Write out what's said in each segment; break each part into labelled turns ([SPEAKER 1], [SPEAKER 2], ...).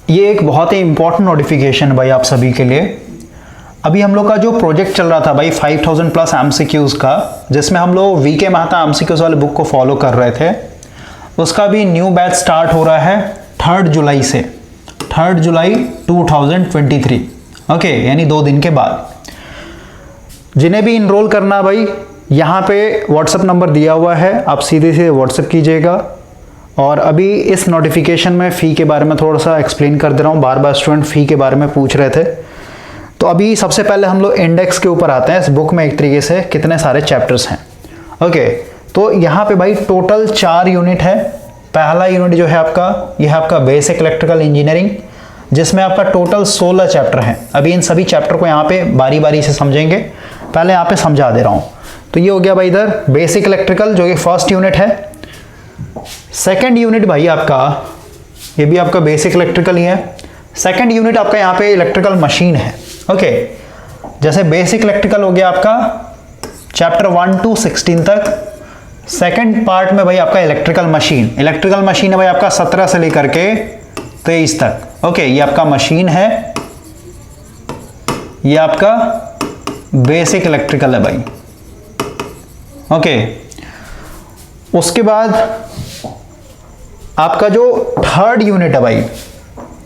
[SPEAKER 1] ये एक बहुत ही इंपॉर्टेंट नोटिफिकेशन भाई आप सभी के लिए। अभी हम लोग का जो प्रोजेक्ट चल रहा था भाई 5000 प्लस एमसीक्यूज़ का, जिसमें हम लोग वीके मेहता एमसीक्यूज़ वाले बुक को फॉलो कर रहे थे, उसका भी न्यू बैच स्टार्ट हो रहा है 3 जुलाई से, 3 जुलाई 2023। ओके, यानी 2 दिन के बाद। जिन्हें भी इनरोल करना भाई, यहाँ पे व्हाट्सएप नंबर दिया हुआ है, आप सीधे सीधे व्हाट्सएप कीजिएगा। और अभी इस नोटिफिकेशन में फ़ी के बारे में थोड़ा सा एक्सप्लेन कर दे रहा हूँ, बार बार स्टूडेंट फ़ी के बारे में पूछ रहे थे। तो अभी सबसे पहले हम लोग इंडेक्स के ऊपर आते हैं। इस बुक में एक तरीके से कितने सारे चैप्टर्स हैं। ओके, तो यहाँ पे भाई टोटल 4 यूनिट है। पहला यूनिट जो है आपका, यह है आपका बेसिक इलेक्ट्रिकल इंजीनियरिंग, जिसमें आपका टोटल 16 चैप्टर हैं। अभी इन सभी चैप्टर को यहाँ पे बारी बारी से समझेंगे, पहले यहाँ पे समझा दे रहा हूँ। तो ये हो गया भाई इधर बेसिक इलेक्ट्रिकल, जो कि फर्स्ट यूनिट है। सेकंड यूनिट भाई आपका, ये भी आपका बेसिक इलेक्ट्रिकल ही है। सेकंड यूनिट आपका यहाँ पे इलेक्ट्रिकल मशीन है। ओके, जैसे बेसिक इलेक्ट्रिकल हो गया आपका चैप्टर 1 to 16 तक। सेकंड पार्ट में भाई आपका इलेक्ट्रिकल मशीन है भाई आपका 17 से लेकर के 23 तक। ओके, ये आपका मशीन है, ये आपका बेसिक इलेक्ट्रिकल है भाई। ओके, उसके बाद आपका जो थर्ड यूनिट है भाई,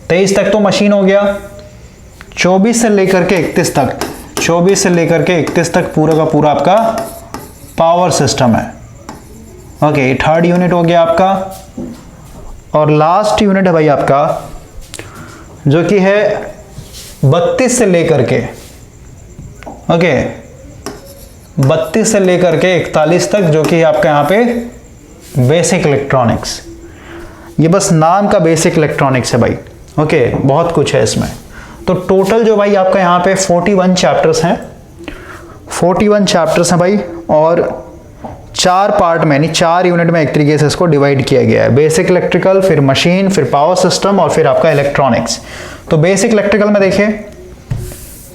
[SPEAKER 1] 23 तक तो मशीन हो गया, 24 से लेकर के 31 तक, 24 से लेकर के 31 तक पूरा का पूरा आपका पावर सिस्टम है। ओके, थर्ड यूनिट हो गया आपका। और लास्ट यूनिट है भाई आपका, जो कि है 32 से लेकर के, ओके, 32 से लेकर के 41 तक, जो कि आपका यहाँ पे बेसिक इलेक्ट्रॉनिक्स। ये बस नाम का बेसिक इलेक्ट्रॉनिक्स है भाई। ओके, बहुत कुछ है इसमें। तो टोटल जो भाई आपका यहाँ पे 41 चैप्टर्स हैं, 41 चैप्टर्स हैं भाई। और 4 पार्ट में, यानी 4 यूनिट में एक तरीके से इसको डिवाइड किया गया है। बेसिक इलेक्ट्रिकल, फिर मशीन, फिर पावर सिस्टम और फिर आपका इलेक्ट्रॉनिक्स। तो बेसिक इलेक्ट्रिकल में देखिए,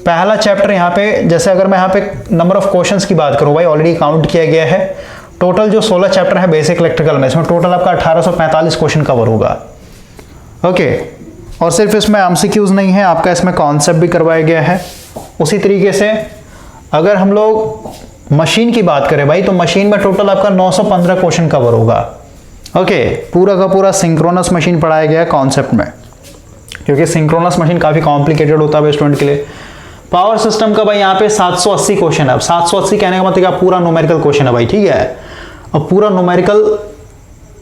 [SPEAKER 1] पहला चैप्टर यहाँ पे, जैसे अगर मैं यहाँ पे नंबर ऑफ क्वेश्चंस की बात करूँ भाई, ऑलरेडी काउंट किया गया है। टोटल जो 16 चैप्टर है बेसिक इलेक्ट्रिकल में, इसमें टोटल आपका 1845 क्वेश्चन कवर होगा। ओके, और सिर्फ इसमें एमसीक्यूज नहीं है, आपका इसमें कॉन्सेप्ट भी करवाया गया है। उसी तरीके से अगर हम लोग मशीन की बात करें भाई, तो मशीन में टोटल आपका 915 क्वेश्चन कवर होगा। ओके, पूरा का पूरा सिंक्रोनस मशीन पढ़ाया गया है कॉन्सेप्ट में, क्योंकि सिंक्रोनस मशीन काफ़ी कॉम्प्लिकेटेड होता है स्टूडेंट के लिए। पावर सिस्टम का भाई यहाँ पे 780 क्वेश्चन है। अब 780 कहने का मतलब पूरा न्यूमेरिकल क्वेश्चन है भाई, ठीक है। अब पूरा न्यूमेरिकल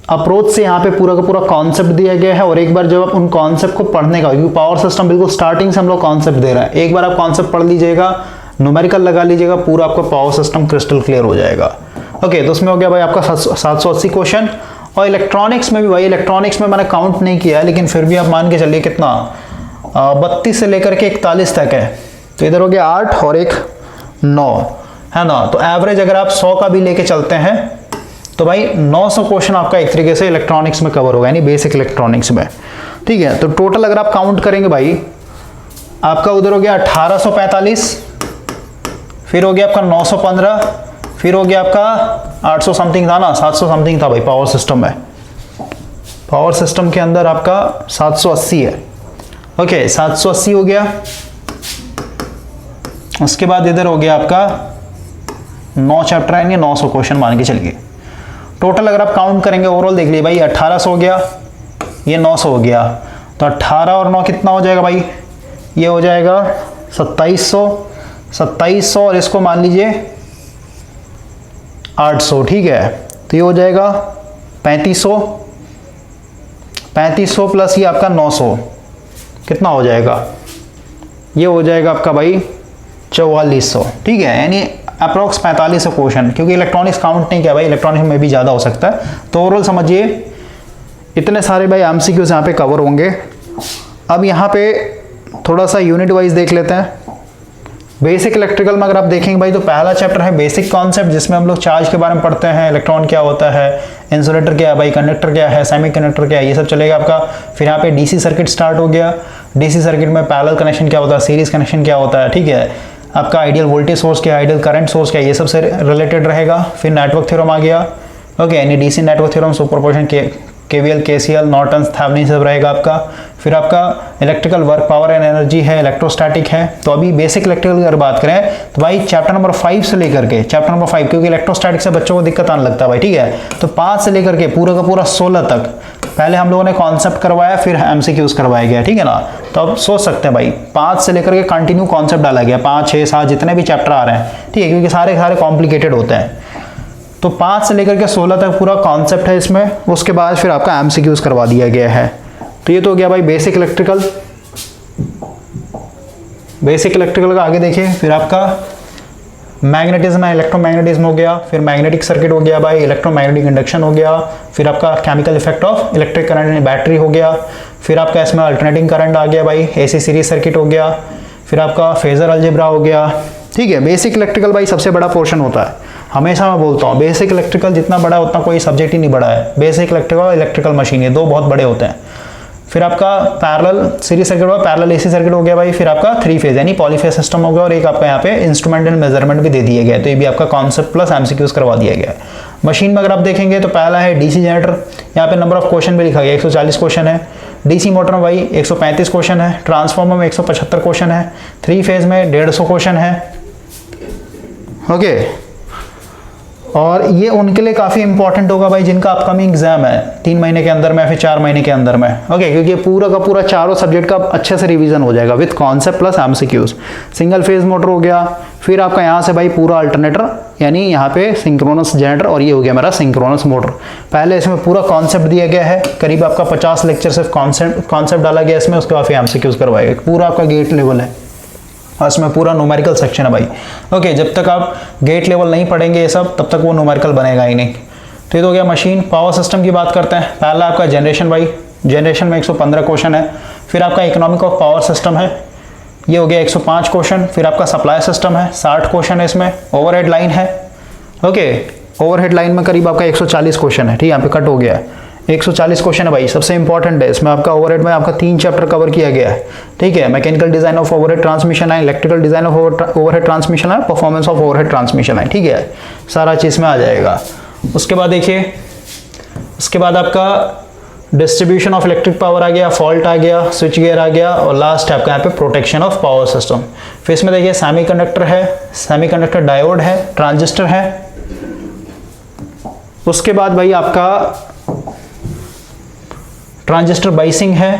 [SPEAKER 1] अप्रोच से यहाँ पे पूरा का पूरा कॉन्सेप्ट दिया गया है। और एक बार जब आप उन कॉन्सेप्ट को पढ़ने का, क्योंकि पावर सिस्टम बिल्कुल स्टार्टिंग से हम लोग कॉन्सेप्ट दे रहे हैं, एक बार आप कॉन्सेप्ट पढ़ लीजिएगा, न्यूमेरिकल लगा लीजिएगा, पूरा आपका पावर सिस्टम क्रिस्टल क्लियर हो जाएगा। ओके, तो उसमें हो गया भाई आपका 780 क्वेश्चन। और इलेक्ट्रॉनिक्स में भी भाई, इलेक्ट्रॉनिक्स में मैंने काउंट नहीं किया है, लेकिन फिर भी आप मान के चलिए कितना, 32 से लेकर के 41 तक है। तो इधर हो गया 8 और एक 9, है ना। तो एवरेज अगर आप 100 का भी लेके चलते हैं, तो भाई 900 क्वेश्चन आपका एक तरीके से इलेक्ट्रॉनिक्स में कवर होगा, यानी बेसिक इलेक्ट्रॉनिक्स में, ठीक है। तो टोटल अगर आप काउंट करेंगे भाई, आपका उधर हो गया 1845, फिर हो गया आपका 915, फिर हो गया आपका 800 समथिंग था ना, 700 समथिंग था भाई पावर सिस्टम में। पावर सिस्टम के अंदर आपका 780 है। ओके, 780 हो गया। उसके बाद इधर हो गया आपका 9 चैप्टर आएंगे, 900 क्वेश्चन मान के चलिए। टोटल अगर आप काउंट करेंगे ओवरऑल देख लीजिए भाई, 1800 हो गया, ये 900 हो गया, तो 18 और 9 कितना हो जाएगा भाई, ये हो जाएगा 2700 और इसको मान लीजिए 800, ठीक है। तो ये हो जाएगा 3500 प्लस ये आपका 900, कितना हो जाएगा, ये हो जाएगा आपका भाई 4400, ठीक है। यानी अप्रोक्स 4500 क्वेश्चन, क्योंकि इलेक्ट्रॉनिक्स काउंट नहीं किया भाई, इलेक्ट्रॉनिक्स में भी ज़्यादा हो सकता है। तो ओवरऑल समझिए इतने सारे भाई एमसीक्यूज यहाँ पे कवर होंगे। अब यहाँ पे थोड़ा सा यूनिट वाइज देख लेते हैं। बेसिक इलेक्ट्रिकल में अगर आप देखेंगे भाई, तो पहला चैप्टर है बेसिक कॉन्सेप्ट, जिसमें हम लोग चार्ज के बारे में पढ़ते हैं, इलेक्ट्रॉन क्या होता है, इंसुलेटर क्या है भाई, कंडक्टर क्या है, सेमीकंडक्टर क्या है, ये सब चलेगा आपका। फिर यहाँ पे डीसी सर्किट स्टार्ट हो गया। डीसी सर्किट में पैरेलल कनेक्शन क्या होता है, सीरीज कनेक्शन क्या होता है, ठीक है। आपका आइडियल वोल्टेज सोर्स क्या है, आइडियल करंट सोर्स क्या है, ये सब से रिलेटेड रहेगा। फिर नेटवर्क थ्योरम आ गया, ओके, यानी DC network theorem, superposition KVL, KCL, Norton's, Thevenin सब रहेगा आपका। फिर आपका electrical work, power and energy है, इलेक्ट्रोस्टैटिक है। तो अभी बेसिक इलेक्ट्रिकल की अगर बात करें तो भाई चैप्टर नंबर 5 से लेकर के चैप्टर नंबर 5, क्योंकि इलेक्ट्रोस्टैटिक से बच्चों को दिक्कत आने लगता है भाई, ठीक है। तो 5 से लेकर के पूरा का पूरा 16 तक पहले हम लोगों ने कॉन्सेप्ट करवाया, फिर एमसीक्यूज करवाया गया, ठीक है ना। तो अब सोच सकते हैं भाई 5 से लेकर के कंटिन्यू कॉन्सेप्ट डाला गया, 5, 6, 7 जितने भी चैप्टर आ रहे हैं, ठीक है, क्योंकि सारे कॉम्प्लिकेटेड होते हैं। तो 5 से लेकर के 16 तक पूरा कॉन्सेप्ट है इसमें, उसके बाद फिर आपका एमसीक्यूज करवा दिया गया है। तो ये तो हो गया भाई बेसिक इलेक्ट्रिकल। बेसिक इलेक्ट्रिकल का आगे देखिए, फिर आपका मैग्नेटिज्म है, इलेक्ट्रोमैग्नेटिज्म हो गया, फिर मैग्नेटिक सर्किट हो गया भाई, इलेक्ट्रोमैग्नेटिक इंडक्शन हो गया, फिर आपका chemical effect of electric current in battery हो गया, फिर आपका इसमें अल्टरनेटिंग करंट आ गया भाई, एसी सीरीज सर्किट हो गया, फिर आपका फेजर अलजेब्रा हो गया, ठीक है। बेसिक इलेक्ट्रिकल भाई सबसे बड़ा पोर्शन होता है, हमेशा मैं बोलता हूँ बेसिक इलेक्ट्रिकल जितना बड़ा उतना कोई सब्जेक्ट ही नहीं बड़ा है। बेसिक इलेक्ट्रिकल और इलेक्ट्रिकल मशीन ये 2 बहुत बड़े होते हैं। फिर आपका पैरेलल सीरीज सर्किट हुआ, पैरेलल एसी सर्किट हो गया भाई, फिर आपका 3 फेज यानी पॉलीफेज सिस्टम हो गया, और एक आपका यहाँ पे इंस्ट्रूमेंट एंड मेजरमेंट भी दे दिए गए। तो ये भी आपका कॉन्सेप्ट प्लस एमसीक्यूज करवा दिया गया है। मशीन में अगर आप देखेंगे तो पहला है डीसी जनरेटर, यहाँ पे नंबर ऑफ क्वेश्चन भी लिखा गया 140 क्वेश्चन है। डीसी मोटर में भाई 135 क्वेश्चन है, ट्रांसफार्मर में 175 क्वेश्चन है, 3 फेज में 150 क्वेश्चन है, ओके। और ये उनके लिए काफ़ी इंपॉर्टेंट होगा भाई जिनका अपकमिंग एग्जाम है 3 महीने के अंदर में, फिर 4 महीने के अंदर में, ओके, क्योंकि पूरा का पूरा चारों सब्जेक्ट का अच्छे से रिवीजन हो जाएगा with concept plus MCQs. Single phase motor हो गया, फिर आपका यहाँ से भाई पूरा अल्टरनेटर यानी यहाँ पे सिंक्रोनस जनरेटर, और ये हो गया मेरा सिंक्रोनस मोटर। पहले इसमें पूरा कॉन्सेप्ट दिया गया है, करीब आपका 50 लेक्चर सिर्फ कॉन्सेप्ट डाला गया इसमें, उसके बाद फिर एमसीक्यूज करवाएगा। पूरा आपका गेट लेवल है और इसमें पूरा न्यूमेरिकल सेक्शन है भाई, ओके। जब तक आप गेट लेवल नहीं पढ़ेंगे ये सब, तब तक वो न्यूमेरिकल बनेगा ही नहीं। तो ये तो हो गया मशीन। पावर सिस्टम की बात करते हैं। पहला आपका जनरेशन भाई, जनरेशन में 115 क्वेश्चन है। फिर आपका इकोनॉमिक ऑफ पावर सिस्टम है, ये हो गया 105 क्वेश्चन। फिर आपका सप्लाई सिस्टम है, 60 क्वेश्चन है इसमें। ओवरहेड लाइन है, ओके, ओवरहेड लाइन में करीब आपका 140 क्वेश्चन है, ठीक है, यहाँ पे कट हो गया है। 140 क्वेश्चन है भाई, सबसे इंपॉर्टेंट है इसमें। आपका ओवरहेड में आपका 3 चैप्टर कवर किया गया है, ठीक है। Mechanical design of overhead transmission है, electrical design of overhead transmission है, परफॉर्मेंस ऑफ ओवरहेड ट्रांसमिशन है, ठीक है। सारा चीज में आ जाएगा। उसके बाद देखिए, उसके बाद आपका डिस्ट्रीब्यूशन ऑफ इलेक्ट्रिक पावर आ गया, फॉल्ट आ गया, स्विच गियर आ गया, और लास्ट आपका यहाँ पे प्रोटेक्शन ऑफ पावर सिस्टम। फिर इसमें देखिए सेमीकंडक्टर है, सेमीकंडक्टर डायोड है, ट्रांजिस्टर है। उसके बाद भाई आपका ट्रांजिस्टर बाइसिंग है,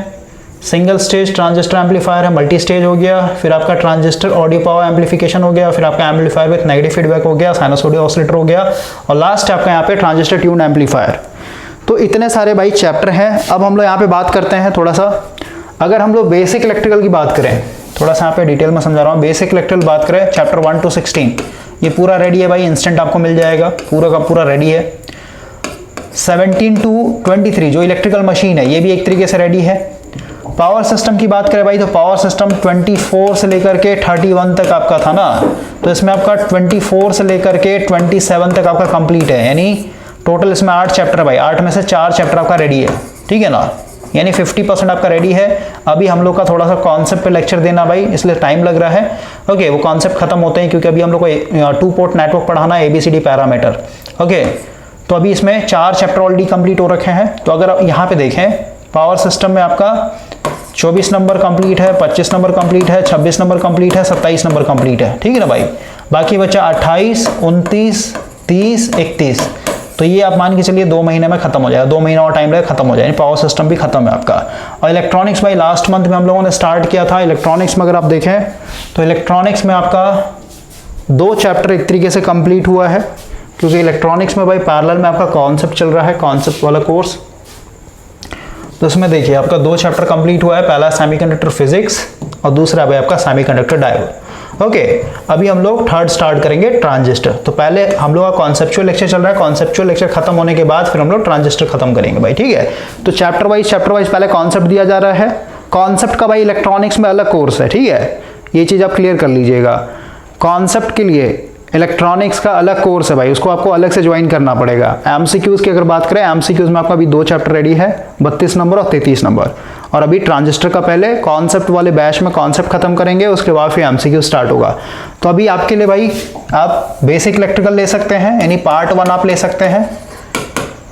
[SPEAKER 1] सिंगल स्टेज ट्रांजिस्टर एम्पलीफायर है, मल्टी स्टेज हो गया। फिर आपका ट्रांजिस्टर ऑडियो पावर एम्पलीफिकेशन हो गया। फिर आपका एम्पलीफायर विद नेगेटिव फीडबैक हो गया, साइनसोइडल ऑसिलेटर हो गया, और लास्ट आपका यहाँ पे ट्रांजिस्टर ट्यून एम्पलीफायर। तो इतने सारे भाई चैप्टर हैं। अब हम लोग यहाँ पे बात करते हैं थोड़ा सा, अगर हम लोग बेसिक इलेक्ट्रिकल की बात करें, थोड़ा सा यहाँ पे डिटेल में समझा रहा हूँ। बेसिक इलेक्ट्रिकल बात करें, चैप्टर 1 to 16 ये पूरा रेडी है भाई, इंस्टेंट आपको मिल जाएगा, पूरा का पूरा रेडी है। 17 to 23 जो इलेक्ट्रिकल मशीन है ये भी एक तरीके से रेडी है। पावर सिस्टम की बात करें भाई, तो पावर सिस्टम 24 से लेकर के 31 तक आपका था ना, तो इसमें आपका 24 से लेकर के 27 तक आपका कंप्लीट है, यानी टोटल इसमें 8 चैप्टर है भाई, 8 में से 4 चैप्टर आपका रेडी है, ठीक है ना, यानी 50% आपका रेडी है। अभी हम लोग का थोड़ा सा कॉन्सेप्ट पे लेक्चर देना भाई, इसलिए टाइम लग रहा है, ओके। वो कॉन्सेप्ट खत्म होते हैं क्योंकि अभी हम लोग को 2 पोर्ट नेटवर्क पढ़ाना है, ABCD पैरामीटर, ओके। तो अभी इसमें 4 चैप्टर ऑलरेडी कंप्लीट हो रखे हैं। तो अगर आप यहाँ पे देखें, पावर सिस्टम में आपका 24 नंबर कंप्लीट है, 25 नंबर कंप्लीट है, 26 नंबर कंप्लीट है, 27 नंबर कंप्लीट है, ठीक है ना भाई। बाकी बच्चा 28, 29, 30, 31, तो ये आप मान के चलिए 2 महीने में खत्म हो जाएगा, 2 महीना और टाइम लगेगा, खत्म हो जाएगा। पावर सिस्टम भी खत्म है आपका। और इलेक्ट्रॉनिक्स भाई लास्ट मंथ में हम लोगों ने स्टार्ट किया था। इलेक्ट्रॉनिक्स में अगर आप देखें तो इलेक्ट्रॉनिक्स में आपका 2 चैप्टर एक तरीके से कंप्लीट हुआ है, क्योंकि इलेक्ट्रॉनिक्स में भाई पैरेलल में आपका कॉन्सेप्ट चल रहा है, कॉन्सेप्ट वाला कोर्स। तो इसमें देखिए आपका 2 चैप्टर कंप्लीट हुआ है, पहला सेमीकंडक्टर फिजिक्स और दूसरा भाई आपका सेमीकंडक्टर डायोड, ओके। अभी हम लोग थर्ड स्टार्ट करेंगे ट्रांजिस्टर। तो पहले हम लोग का कॉन्सेप्चुअल लेक्चर चल रहा है, कॉन्सेप्चुअल लेक्चर खत्म होने के बाद फिर हम लोग ट्रांजिस्टर खत्म करेंगे भाई, ठीक है। तो चैप्टर वाइज पहले कॉन्सेप्ट दिया जा रहा है। कॉन्सेप्ट का भाई इलेक्ट्रॉनिक्स में अलग कोर्स है, ठीक है, ये चीज आप क्लियर कर लीजिएगा। कॉन्सेप्ट के लिए इलेक्ट्रॉनिक्स का अलग कोर्स है भाई, उसको आपको अलग से ज्वाइन करना पड़ेगा। एमसीक्यूज की अगर बात करें, एमसीक्यूज में आपका अभी 2 चैप्टर रेडी है, 32 नंबर और 33 नंबर। और अभी ट्रांजिस्टर का पहले कॉन्सेप्ट वाले बैच में कॉन्सेप्ट खत्म करेंगे, उसके बाद फिर एमसीक्यू स्टार्ट होगा। तो अभी आपके लिए भाई आप बेसिक इलेक्ट्रिकल ले सकते हैं, यानी पार्ट 1 आप ले सकते हैं,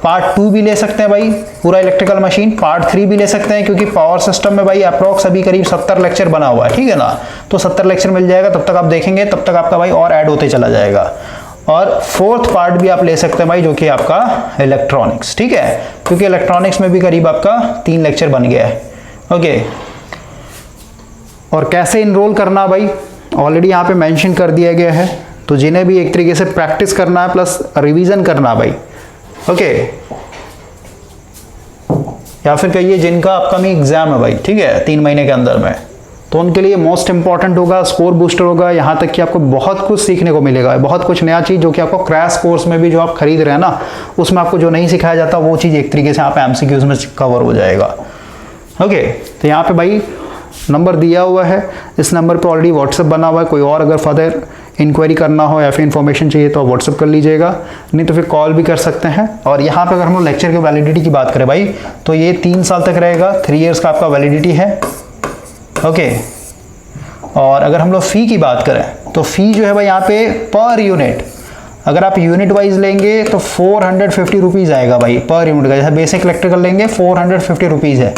[SPEAKER 1] पार्ट 2 भी ले सकते हैं भाई, पूरा इलेक्ट्रिकल मशीन, पार्ट 3 भी ले सकते हैं, क्योंकि पावर सिस्टम में भाई अप्रॉक्स अभी करीब 70 लेक्चर बना हुआ है, ठीक है ना। तो 70 लेक्चर मिल जाएगा, तब तक आप देखेंगे, तब तक आपका भाई और ऐड होते चला जाएगा। और फोर्थ पार्ट भी आप ले सकते हैं भाई, जो कि आपका इलेक्ट्रॉनिक्स, ठीक है, क्योंकि इलेक्ट्रॉनिक्स में भी करीब आपका 3 लेक्चर बन गया है। ओके, और कैसे इनरोल करना भाई, ऑलरेडी यहाँ पे मेंशन कर दिया गया है। तो जिन्हें भी एक तरीके से प्रैक्टिस करना है प्लस रिवीजन करना है भाई, ओके, या फिर कहिए जिनका अपकमिंग एग्जाम है भाई, ठीक है, 3 महीने के अंदर में, तो उनके लिए मोस्ट इंपॉर्टेंट होगा, स्कोर बूस्टर होगा। यहाँ तक कि आपको बहुत कुछ सीखने को मिलेगा, बहुत कुछ नया चीज़, जो कि आपको क्रैश कोर्स में भी जो आप खरीद रहे हैं ना, उसमें आपको जो नहीं सिखाया जाता वो चीज़ एक तरीके से यहाँ पे एमसीक्यूज में कवर हो जाएगा। ओके, तो यहाँ पे भाई नंबर दिया हुआ है, इस नंबर पे ऑलरेडी व्हाट्सएप बना हुआ है। कोई और अगर फर्दर इंक्वायरी करना हो या फिर इन्फॉर्मेशन चाहिए तो आप व्हाट्सएप कर लीजिएगा, नहीं तो फिर कॉल भी कर सकते हैं। और यहाँ पे अगर हम लोग लेक्चर की वैलिडिटी की बात करें भाई, तो ये 3 साल तक रहेगा, 3 इयर्स का आपका वैलिडिटी है। ओके, और अगर हम लोग फ़ी की बात करें तो फ़ी जो है भाई यहाँ पे पर यूनिट, अगर आप यूनिट वाइज लेंगे तो 450 रुपीज़ आएगा भाई पर यूनिट का। जैसे बेसिक इलेक्ट्रिकल लेंगे 450 रुपीज़ है,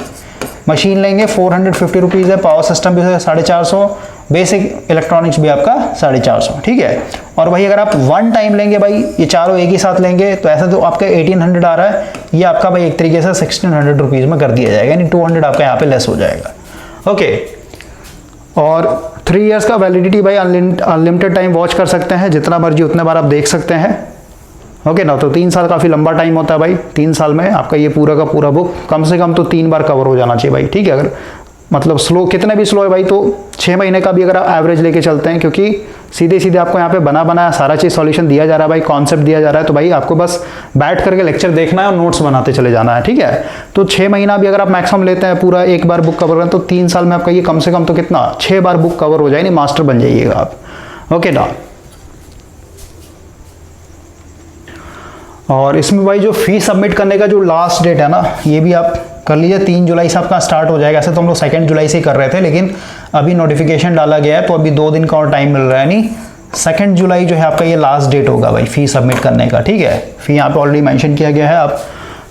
[SPEAKER 1] मशीन लेंगे 450 रुपीज़ है, पावर सिस्टम भी 450, बेसिक इलेक्ट्रॉनिक्स भी आपका 450, ठीक है। और वही अगर आप वन टाइम लेंगे भाई, ये चारों एक ही साथ लेंगे, तो ऐसा तो आपका 1800 आ रहा है, ये आपका भाई एक तरीके से 1600 रुपीज़ में कर दिया जाएगा, यानी 200 आपका यहाँ पे लेस हो जाएगा। ओके, और 3 इयर्स का वैलिडिटी भाई, अनलिमिटेड टाइम वॉच कर सकते हैं, जितना मर्जी उतने बार आप देख सकते हैं। ओके ना, तो 3 साल काफ़ी लंबा टाइम होता है भाई, 3 साल में आपका ये पूरा का पूरा बुक कम से कम तो 3 बार कवर हो जाना चाहिए भाई, ठीक है। अगर मतलब स्लो, कितने भी स्लो है भाई, तो 6 महीने का भी अगर आप एवरेज लेके चलते हैं, क्योंकि सीधे सीधे आपको यहाँ पे बनाया सारा चीज़ सॉल्यूशन दिया जा रहा है भाई, कॉन्सेप्ट दिया जा रहा है, तो भाई आपको बस बैठ करके लेक्चर देखना है और नोट्स बनाते चले जाना है, ठीक है। तो 6 महीना भी अगर आप मैक्सिमम लेते हैं, पूरा एक बार बुक कवर करें, तो 3 साल में आपका ये कम से कम तो कितना 6 बार बुक कवर हो जाए, नहीं मास्टर बन जाइएगा आप। ओके ना, और इसमें भाई जो फी सबमिट करने का जो लास्ट डेट है ना, ये भी आप कर लीजिए, 3 जुलाई से आपका स्टार्ट हो जाएगा। ऐसे तो हम लोग 2 जुलाई से ही कर रहे थे, लेकिन अभी नोटिफिकेशन डाला गया है, तो अभी 2 दिन का और टाइम मिल रहा है, नहीं 2 जुलाई जो है आपका ये लास्ट डेट होगा भाई फी सबमिट करने का, ठीक है। फी यहाँ पे ऑलरेडी मेंशन किया गया है, आप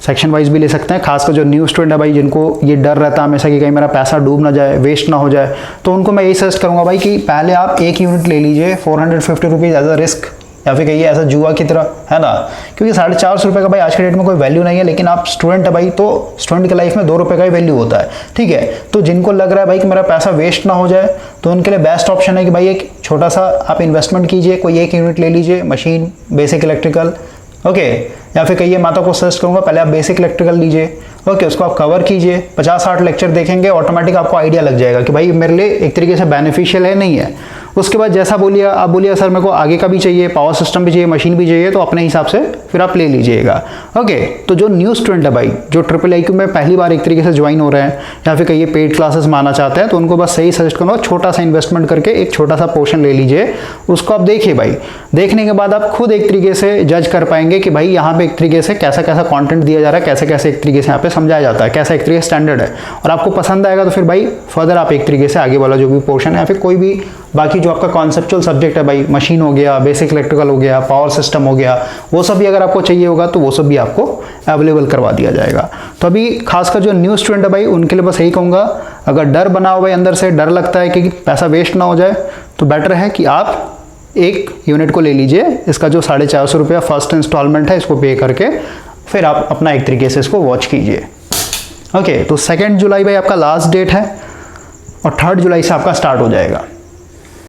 [SPEAKER 1] सेक्शन वाइज भी ले सकते हैं। खासकर जो न्यू स्टूडेंट है भाई, जिनको ये डर रहता है हमेशा कि कहीं मेरा पैसा डूब ना जाए, वेस्ट ना हो जाए, तो उनको मैं यही सजेस्ट करूँगा भाई कि पहले आप एक यूनिट ले लीजिए, 450 रुपीज़ एज अ रिस्क, या फिर कहिए ऐसा जुआ की तरह, है ना, क्योंकि 450 रुपये का भाई आज के डेट में कोई वैल्यू नहीं है। लेकिन आप स्टूडेंट है भाई, तो स्टूडेंट की लाइफ में 2 रुपये का ही वैल्यू होता है, ठीक है। तो जिनको लग रहा है भाई कि मेरा पैसा वेस्ट ना हो जाए, तो उनके लिए बेस्ट ऑप्शन है कि भाई एक छोटा सा आप इन्वेस्टमेंट कीजिए, कोई एक यूनिट ले लीजिए, मशीन, बेसिक इलेक्ट्रिकल, ओके, या फिर कहिए मैं तो आपको सजेस्ट करूँगा पहले आप बेसिक इलेक्ट्रिकल लीजिए, ओके, उसको आप कवर कीजिए, 50-60 लेक्चर देखेंगे, ऑटोमेटिक आपको आइडिया लग जाएगा कि भाई मेरे लिए एक तरीके से बेनिफिशियल है, नहीं है। उसके बाद जैसा बोलिए आप, बोलिए सर मेरे को आगे का भी चाहिए, पावर सिस्टम भी चाहिए, मशीन भी चाहिए, तो अपने हिसाब से फिर आप ले लीजिएगा। ओके, तो जो न्यू स्टूडेंट है भाई, जो IIIQ में पहली बार एक तरीके से ज्वाइन हो रहे हैं, या फिर कहिए पेड क्लासेस में आना चाहते हैं, तो उनको बस सही सजेस्ट करूँगा, छोटा सा इन्वेस्टमेंट करके एक छोटा सा पोर्शन ले लीजिए, उसको आप देखिए भाई। देखने के बाद आप खुद एक तरीके से जज कर पाएंगे कि भाई यहाँ पे एक तरीके से कैसा कैसा कंटेंट दिया जा रहा है, कैसे कैसे एक तरीके से यहाँ पे समझाया जाता है, कैसा एक तरीके से स्टैंडर्ड है, और आपको पसंद आएगा तो फिर भाई फर्दर आप एक तरीके से आगे वाला जो भी पोर्शन है, या फिर कोई भी बाकी जो आपका कॉन्सेप्चुअल सब्जेक्ट है भाई, मशीन हो गया, बेसिक इलेक्ट्रिकल हो गया, पावर सिस्टम हो गया, वो सब भी अगर आपको चाहिए होगा तो वो सब भी आपको अवेलेबल करवा दिया जाएगा। तो अभी खासकर जो न्यू स्टूडेंट है भाई, उनके लिए बस यही कहूँगा, अगर डर बना हो भाई, अंदर से डर लगता है कि पैसा वेस्ट ना हो जाए, तो बेटर है कि आप एक यूनिट को ले लीजिए। इसका जो 450 रुपया फर्स्ट इंस्टॉलमेंट है, इसको पे करके फिर आप अपना एक तरीके से इसको वॉच कीजिए। ओके, तो 2 जुलाई भाई आपका लास्ट डेट है, और 3 जुलाई से आपका स्टार्ट हो जाएगा।